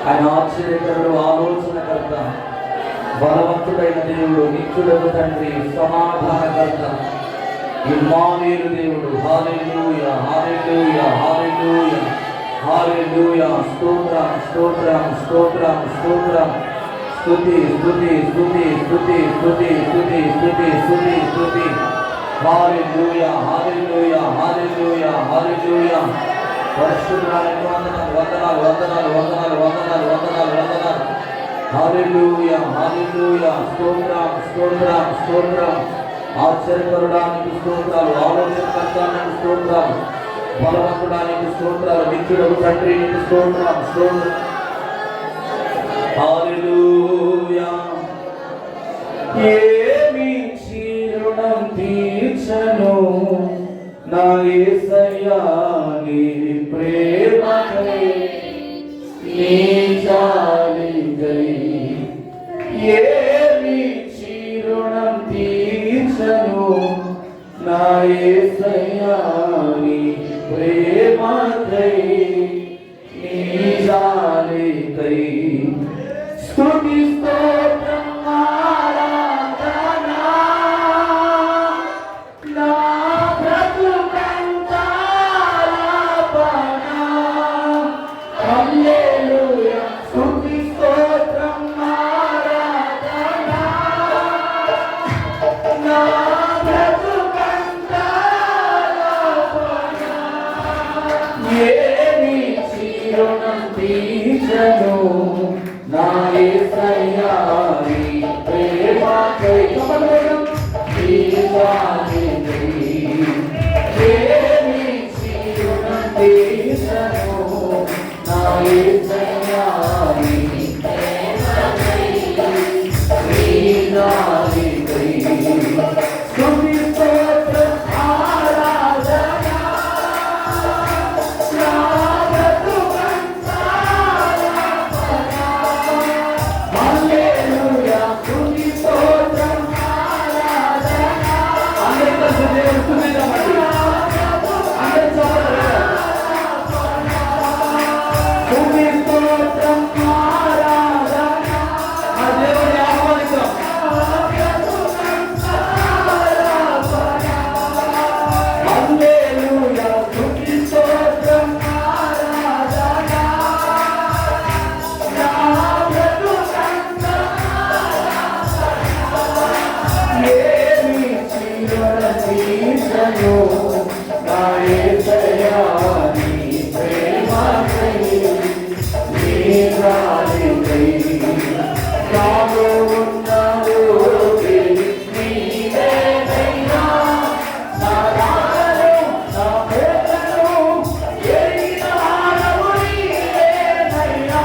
ఆయన ఆశ్చర్యకరుడు, ఆలోచనకర్త, బలవంతుడైన దేవుడు, నిత్యుడగు తండ్రి, సమాధానకర్త, ఇమ్మానుయేలు దేవుడు. హల్లెలూయా, హల్లెలూయా, హల్లెలూయా, హల్లెలూయా. స్తోత్రం, స్తోత్రం, స్తోత్రం, స్తోత్రం. స్తుతి, స్తుతి, స్తుతి, స్తుతి, స్తుతి, స్తుతి, స్తుతి, స్తుతి, స్తుతి. హల్లెలూయా, హల్లెలూయా, హల్లెలూయా, హల్లెలూయా. పరిశుద్ధుడానికి వందనాలు, వందనాలు, వందనాలు, వందనాలు, వందనాలు, వందనాలు, వందనాలు. హల్లెలూయా, హల్లెలూయా. స్తోత్రం, స్తోత్రం, స్తోత్రం. ఆశ్చర్యకరుడానికి స్తోత్రాలు, ఆలోచనకర్తానికి స్తోత్రాలు, బలవంతుడానికి స్తోత్రాలు, నిత్యుడగు తండ్రి నీకు స్తోత్రం, స్తోత్రం. హల్లెలూయా. ఏమి రుణం తీర్చను నా యేసయ్యా నీ ప్రేమకై, నీ జాలికై. ఏమి రుణం తీర్చను నా యేసయ్యా నీ ప్రేమకై, నీ జాలికై. స్తుతి, స్తోత్రం, ఆరాధన నా బ్రతుకంతా ఆలాపన. హల్లెలూయా. స్తుతి, స్తోత్రం, ఆరాధన నా బ్రతుకంతా ఆలాపన. ఏమి రుణం తీర్చను నా యేసయ్యా నీ ప్రేమకై, నీ జాలికై. ఏమి రుణం తీర్చను నా యేసయ్యా నీ ప్రేమకై, నీ జాలికై. స్తుతి, స్తోత్రం, ఆరాధన నా బ్రతుకంతా ఆలాపన. హల్లెలూయా. స్తుతి, స్తోత్రం, ఆరాధన. అందరితో దేవుని స్తుతిద్దామండి. అందరితో స్తుతి, స్తోత్రం, ఆరాధన. ఆ దేవుని ఆహ్వానిద్దాం. హల్లెలూయా. స్తుతి, స్తోత్రం, ఆరాధన నా బ్రతుకంతా. ఏమి రుణం తీర్చను నా యేసయ్యా నీ ప్రేమకై, నీ జాలికై. నాలో ఉన్న ఊపిరి నీవేనయ్యా, నా రాగలు, నా వేదనలు ఎరిగిన వాడవు నీవేనయ్యా.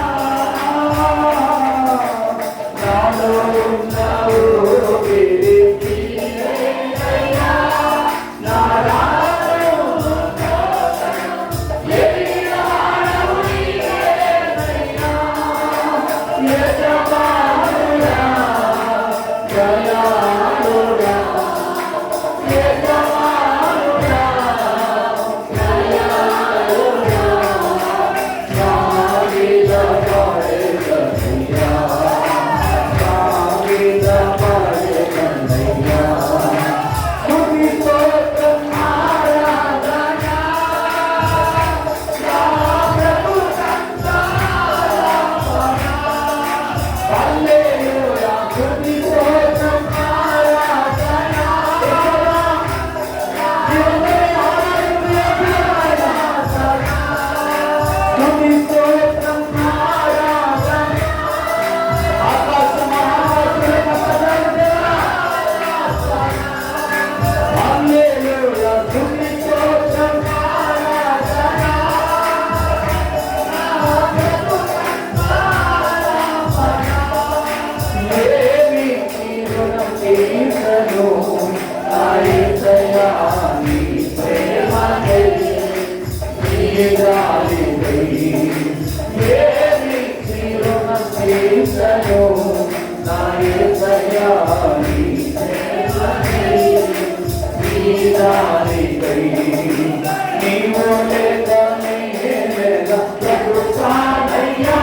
నాలో ఉన్న ఊపిరి నీవేనయ్యా, నా రాగలు, ఎరిగిన వాడవు నీవేనయ్యా. యజమానుడా, దయాళుడా, యజమానుడా, దయాళుడా, నా మీద పడకయ్యా, నా మీద పడకయ్యా. స్తుతి, స్తోత్రం, ఆరాధన నా బ్రతుకంతా ఆలాపన. హల్లెలూయా. స్తుతి, స్తోత్రం, ఆరాధన. దేవుని ఆరాధన. స్తుతి, స్తోత్రం, ఆరాధన. ఆకాశ మహావాసుడైన పరమదేవా. హల్లెలూయా. స్తుతి, స్తోత్రం, ఆరాధన నా బ్రతుకంతా ఆలాపన. ఏమి రుణం తీర్చను నా యేసయ్యా నీ ప్రేమకై, నీ జాలికై. ఏమి రుణం తీర్చను నా యేసయ్యా నీ ప్రేమకై, నీ జాలికై. నీవు లేక నేనే లేక ప్రభువానయ్యా,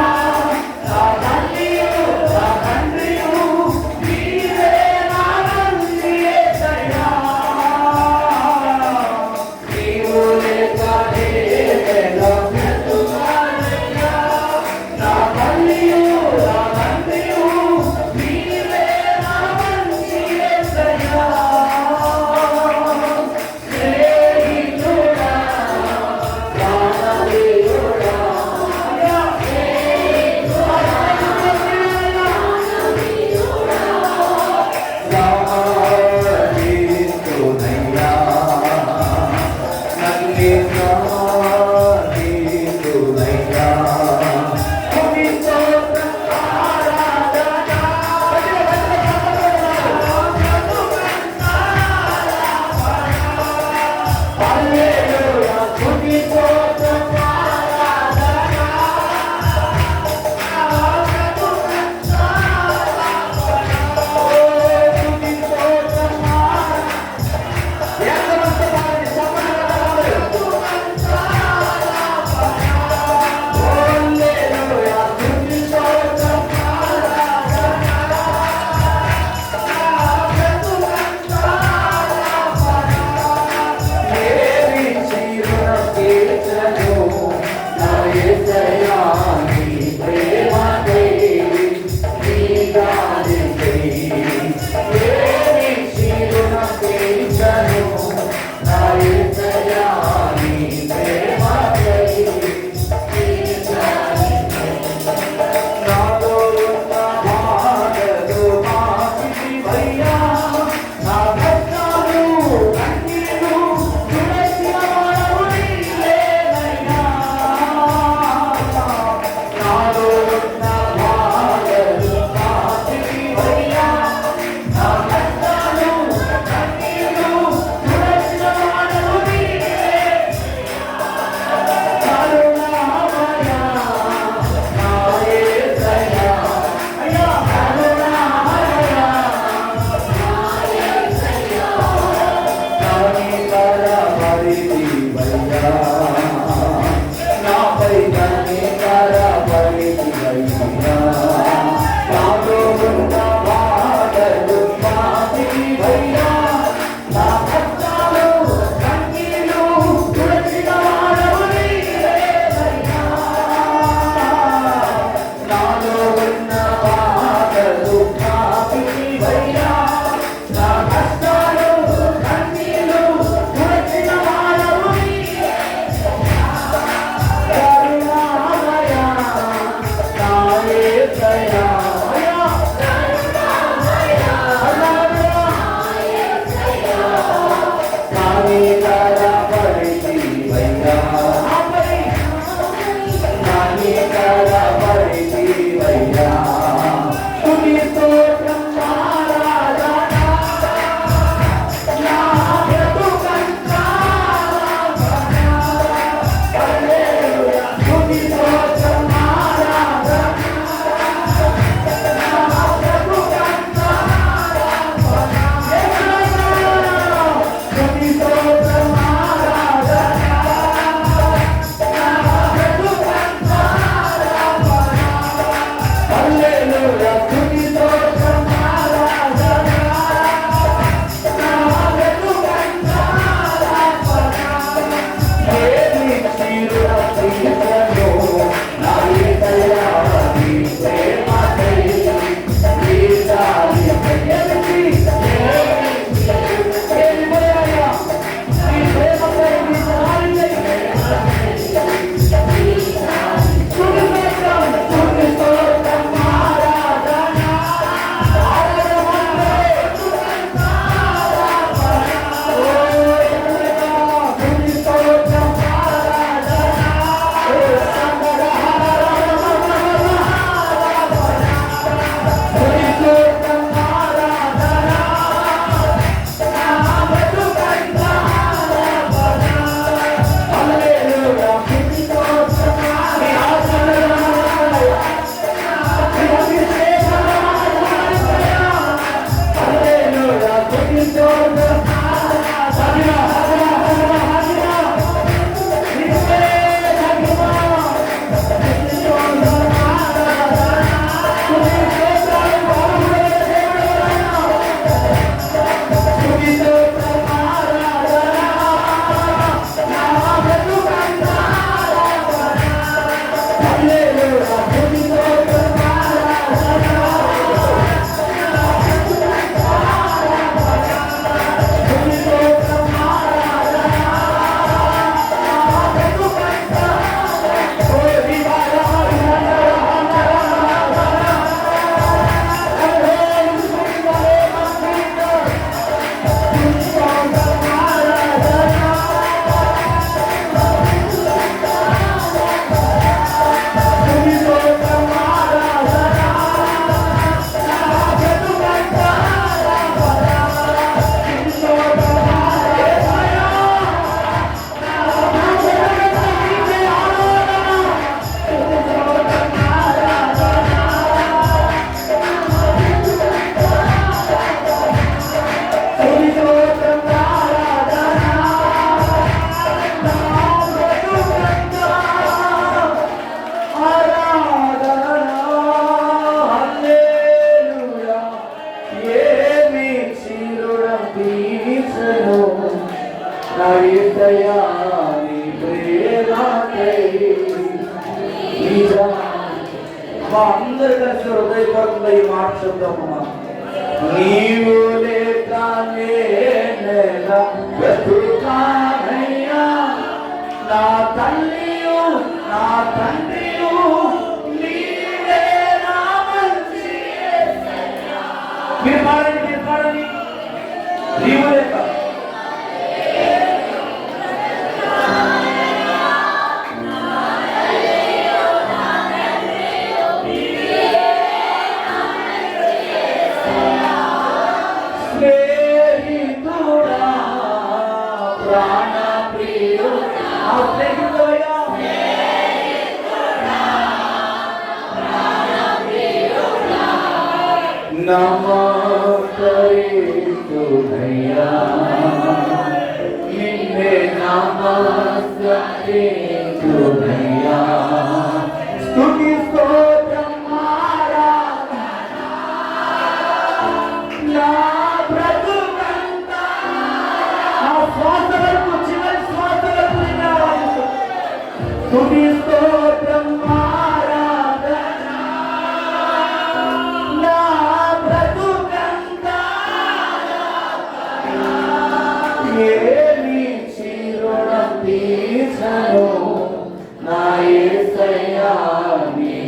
అందరు కలిసి హృదయపూర్వకంగా ఈ మాట చెప్తామమ్మా. నీవు లేక నేనెలా బ్రతుకానయ్యా, నా తల్లియు నా తండ్రియు నీవే నా మంచి యేసయ్యా. మీరు పాడండి నీవు లేక నమస్కరిస్తున్నయ్యా, నిన్నే నమస్కరిస్తున్నయ్యా. స్తుతి స్తోత్రం ఆరాధన నా బ్రతుకంతా, నా శ్వాస వరకు చివరి శ్వాస వరకు స్తుతి స్తోత్రం నా యేసయ్యా నీ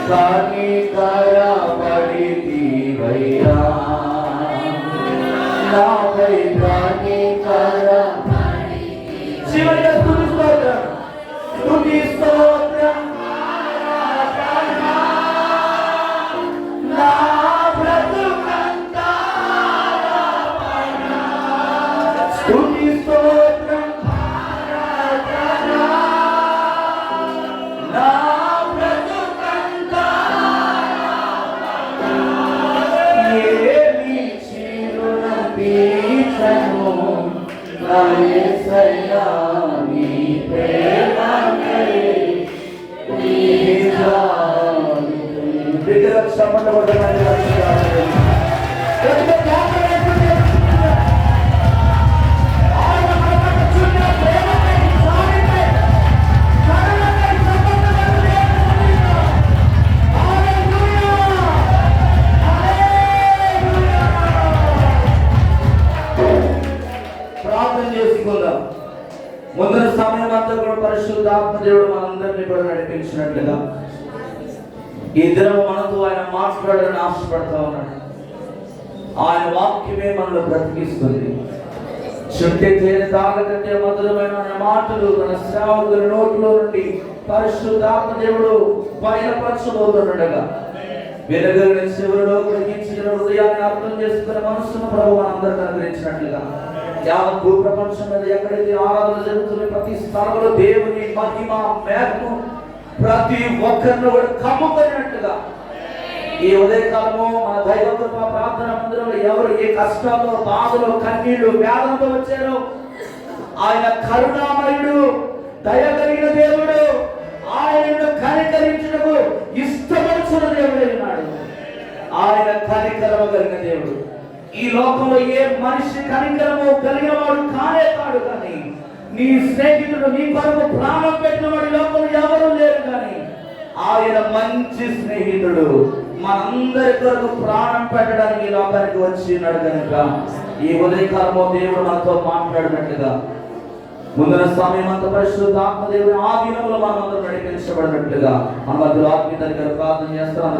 కనికరపడితివయ్యా, నాపై చివరిగా స్తుతి స్తోత్రం, స్తుతి స్తోత్రం. నా బ్రతుకంతా స్తుతి స్తోత్రం, నా బ్రతుకంతా ఏమి చిరునవ్వించను నా యేసయ్యా, నీ ప్రేమకై నీ జాలి. విగ్రహకు సంబంధపడ్డ ప్రార్థన చేసుకుందాం. ముందున సమయం అంతా కూడా పరిశుద్ధాత్మ దేవుడు మనందరినీ కూడా నడిపించినట్లుగా ఈ దినము మనతో ఆయన మాట్లాడాలని ఆశపడతా ఉన్నాడు. ఆయన వాక్యమే మనల్ని బ్రతికిస్తుంది. చుట్టి తేనె తాగకంటే మధురమైన ఆయన మాటలు తన సేవకుల నోట్లో నుండి పరిశుద్ధాత్మ దేవుడు బయలుపరచబోతుండగా వెలుగుని శివులో గ్రహించిన హృదయాన్ని అర్థం చేసుకునే మనస్సును ప్రభువు అందరికీ అనుగ్రహించినట్లుగా యావత్ భూ ప్రపంచం మీద ఎక్కడైతే ఆరాధన జరుగుతున్న ప్రతి స్థలంలో దేవుని మహిమ మేఘము ప్రతి ఒక్కరిని కూడా కమ్ముకున్నట్టుగా ఈ ఉదయకాలము మన దైవ కృప ప్రార్థన మందిరంలో ఎవరు ఏ కష్టాల్లో బాధలో కన్నీళ్లు వేదనతో వచ్చారో ఆయన కరుణామయుడు, దయ కలిగిన దేవుడు, ఆయనను కనికరించుటకు ఇష్టపడుచున్న దేవుడు ఉన్నాడు. ఆయన కనికరము కలిగిన దేవుడు. ఈ లోకంలో ఏ మనిషి కనికరము కలిగిన వాడు కానే కాడు. కానీ నీ స్నేహితుడు నీ కొరకు ప్రాణం పెట్టిన వాడి లోకంలో ఎవరు లేరు. కానీ ఆయన మంచి స్నేహితుడు, మనందరి కొరకు ప్రాణం పెట్టడానికి ఈ లోకానికి వచ్చినాడు. కనుక ఈ ఉదయకాలము దేవుడు మనతో మాట్లాడినట్లుగా ముందున సమయం అంత పరిశుద్ధాత్మ దేవుని ఆ దినములో మనం అందరూ నడిపించబడినట్లుగా మన మధ్యలో ఆత్మీయ ప్రార్థన చేస్తాం.